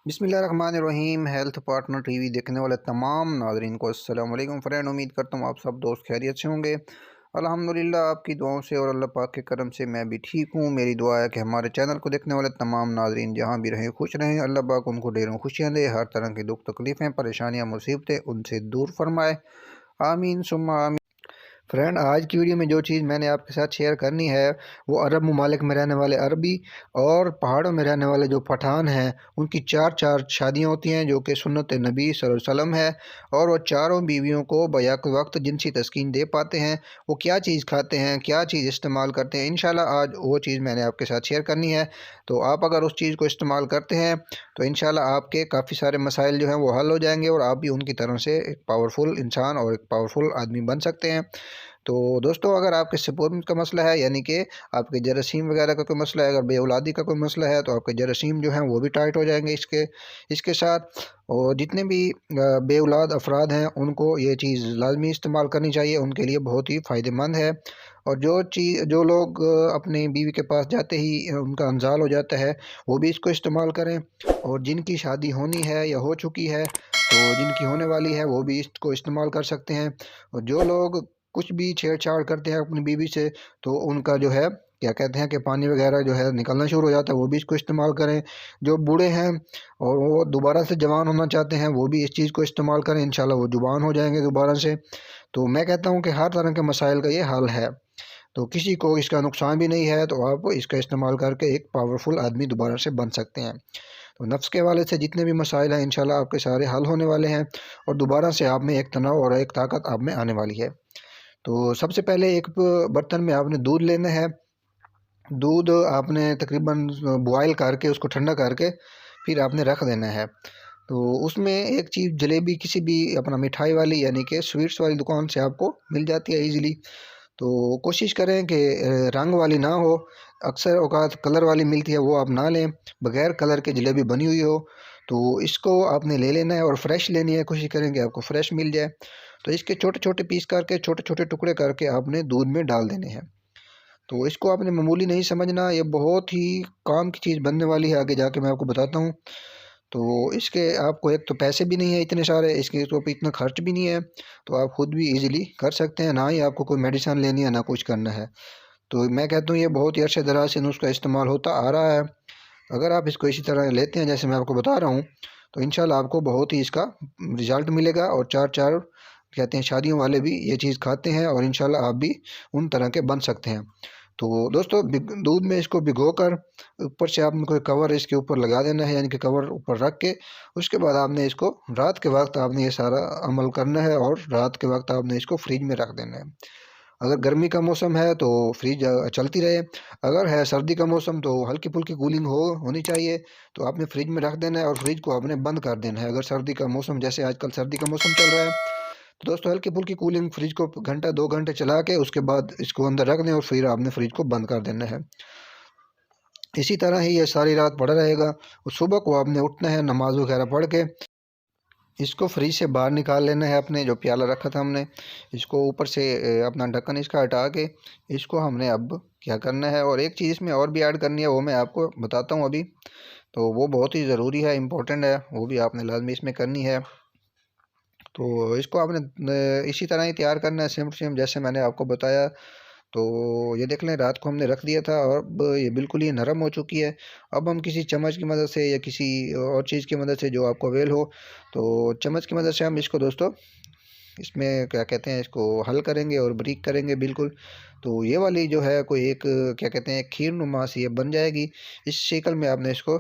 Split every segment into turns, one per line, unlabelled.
बिस्मिल्लाहिर्रहमानिर्रहीम। Health partner TV देखने वाले तमाम नाज़रीन को अस्सलाम वालेकुम फ्रेंड। उम्मीद करता हूँ आप सब दोस्त खैरियत से होंगे। अल्हम्दुलिल्लाह आपकी दुआओं से और अल्लाह पाक के करम से मैं भी ठीक हूँ। मेरी दुआ है कि हमारे चैनल को देखने वाले तमाम नाज़रीन जहाँ भी रहें खुश रहें। अल्लाह पाक उनको ढेरों खुशियाँ दे, हर तरह की दुख तकलीफ़ें परेशानियाँ मुसीबतें उनसे दूर फरमाए। आमीन सुम्मा आमीन। फ्रेंड, आज की वीडियो में जो चीज़ मैंने आपके साथ शेयर करनी है वो अरब ममालिक में रहने वाले अरबी और पहाड़ों में रहने वाले जो पठान हैं उनकी चार चार शादियाँ होती हैं जो कि सुन्नत नबी सल्लल्लाहु अलैहि वसल्लम है। और वो चारों बीवियों को बैक वक्त जिनसी तस्कीन दे पाते हैं। वो क्या चीज़ खाते हैं, क्या चीज़ इस्तेमाल करते हैं, इंशाल्लाह आज वो चीज़ मैंने आपके साथ शेयर करनी है। तो आप अगर उस चीज़ को इस्तेमाल करते हैं तो इंशाल्लाह आपके काफ़ी सारे मसाइल जो हैं वो हल हो जाएंगे और आप भी उनकी तरह से एक पावरफुल इंसान और एक पावरफुल आदमी बन सकते हैं। तो दोस्तों, अगर आपके सपोर्ट का मसला है, यानी कि आपके जरासीम वगैरह का कोई मसला है, अगर बेऔलादी का कोई मसला है, तो आपके जरासीम जो हैं वो भी टाइट हो जाएंगे इसके साथ। और जितने भी बेऔलाद अफराद हैं उनको ये चीज़ लाजमी इस्तेमाल करनी चाहिए, उनके लिए बहुत ही फ़ायदेमंद है। और जो लोग अपनी बीवी के पास जाते ही उनका इंजाल हो जाता है वो भी इसको इस्तेमाल करें। और जिनकी शादी होनी है या हो चुकी है तो जिनकी होने वाली है वो भी इसको इस्तेमाल कर सकते हैं। और जो लोग कुछ भी छेड़छाड़ करते हैं अपनी बीवी से तो उनका जो है क्या कहते हैं कि पानी वगैरह जो है निकलना शुरू हो जाता है, वो भी इसको इस्तेमाल करें। जो बूढ़े हैं और वो दोबारा से जवान होना चाहते हैं वो भी इस चीज़ को इस्तेमाल करें, इंशाल्लाह वो जवान हो जाएंगे दोबारा से। तो मैं कहता हूँ कि हर तरह के मसाइल का ये हल है, तो किसी को इसका नुकसान भी नहीं है, तो आप इसका इस्तेमाल करके एक पावरफुल आदमी दोबारा से बन सकते हैं। तो नफ्स के हवाले से जितने भी मसाइल हैं इंशाल्लाह आपके सारे हल होने वाले हैं और दोबारा से आप में एक तनाव और एक ताकत आप में आने वाली है। तो सबसे पहले एक बर्तन में आपने दूध लेना है। दूध आपने तकरीबन बॉयल करके उसको ठंडा करके फिर आपने रख देना है। तो उसमें एक चीज़ जलेबी किसी भी अपना मिठाई वाली यानी कि स्वीट्स वाली दुकान से आपको मिल जाती है ईज़िली। तो कोशिश करें कि रंग वाली ना हो, अक्सर औकात कलर वाली मिलती है वो आप ना लें, बग़ैर कलर के जलेबी बनी हुई हो। तो इसको आपने ले लेना है और फ्रेश लेनी है, कोशिश करें कि आपको फ्रेश मिल जाए। तो इसके छोटे-छोटे पीस करके छोटे-छोटे टुकड़े करके आपने दूध में डाल देने हैं। तो इसको आपने मामूली नहीं समझना, ये बहुत ही काम की चीज़ बनने वाली है, आगे जाके मैं आपको बताता हूँ। तो इसके आपको एक तो पैसे भी नहीं है इतने सारे, इसके तो इतना खर्च भी नहीं है, तो आप खुद भी ईज़िली कर सकते हैं, ना ही आपको कोई मेडिसिन लेनी है, ना कुछ करना है। तो मैं कहता हूँ ये बहुत ही अरसे दराज से नुस्खा इस्तेमाल होता आ रहा है। अगर आप इसको इसी तरह लेते हैं जैसे मैं आपको बता रहा हूँ तो इंशाल्लाह आपको बहुत ही इसका रिज़ल्ट मिलेगा। और चार-चार कहते हैं शादियों वाले भी ये चीज़ खाते हैं और इंशाल्लाह आप भी उन तरह के बन सकते हैं। तो दोस्तों, दूध में इसको भिगोकर ऊपर से आपने कोई कवर इसके ऊपर लगा देना है, यानी कि कवर ऊपर रख के उसके बाद आपने इसको रात के वक्त आपने ये सारा अमल करना है और रात के वक्त आपने इसको फ्रिज में रख देना है। अगर गर्मी का मौसम है तो फ्रिज चलती रहे, अगर है सर्दी का मौसम तो हल्की फुल्की कूलिंग होनी चाहिए, तो आपने फ्रिज में रख देना है और फ्रिज को आपने बंद कर देना है। अगर सर्दी का मौसम, जैसे आजकल सर्दी का मौसम चल रहा है, तो दोस्तों हल्की फुल्की कूलिंग फ्रिज को घंटा 2 घंटे चला के उसके बाद इसको अंदर रख दें और फिर आपने फ्रिज को बंद कर देना है। इसी तरह ही ये सारी रात पड़ा रहेगा और सुबह को आपने उठना है नमाज वगैरह पढ़ के इसको फ्रिज से बाहर निकाल लेना है। अपने जो प्याला रखा था हमने, इसको ऊपर से अपना ढक्कन इसका हटा के इसको हमने अब क्या करना है, और एक चीज़ इसमें और भी ऐड करनी है वो मैं आपको बताता हूँ अभी। तो वो बहुत ही ज़रूरी है, इम्पोर्टेंट है, वो भी आपने लाजमी इसमें करनी है। तो इसको आपने इसी तरह ही तैयार करना है, सेम टू सेम जैसे मैंने आपको बताया। तो ये देख लें, रात को हमने रख दिया था और अब ये बिल्कुल ही नरम हो चुकी है। अब हम किसी चम्मच की मदद से या किसी और चीज़ की मदद से जो आपको अवेल हो, तो चम्मच की मदद से हम इसको दोस्तों इसमें क्या कहते हैं इसको हल करेंगे और बारीक करेंगे बिल्कुल। तो ये वाली जो है कोई एक क्या कहते हैं खीर नुमा सी ये बन जाएगी। इस शक्ल में आपने इसको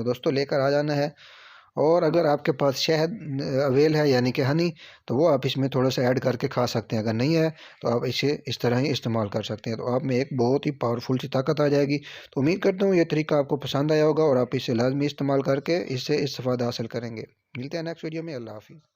दोस्तों लेकर आ जाना है। और अगर आपके पास शहद अवेल है यानी कि हनी, तो वो आप इसमें थोड़ा सा ऐड करके खा सकते हैं। अगर नहीं है तो आप इसे इस तरह ही इस्तेमाल कर सकते हैं, तो आप में एक बहुत ही पावरफुल सी ताकत आ जाएगी। तो उम्मीद करता हूँ ये तरीका आपको पसंद आया होगा और आप इसे लाजमी इस्तेमाल करके इससे इस्तेफ़ादा हासिल करेंगे। मिलते हैं नेक्स्ट वीडियो में। अल्लाह हाफ़िज़।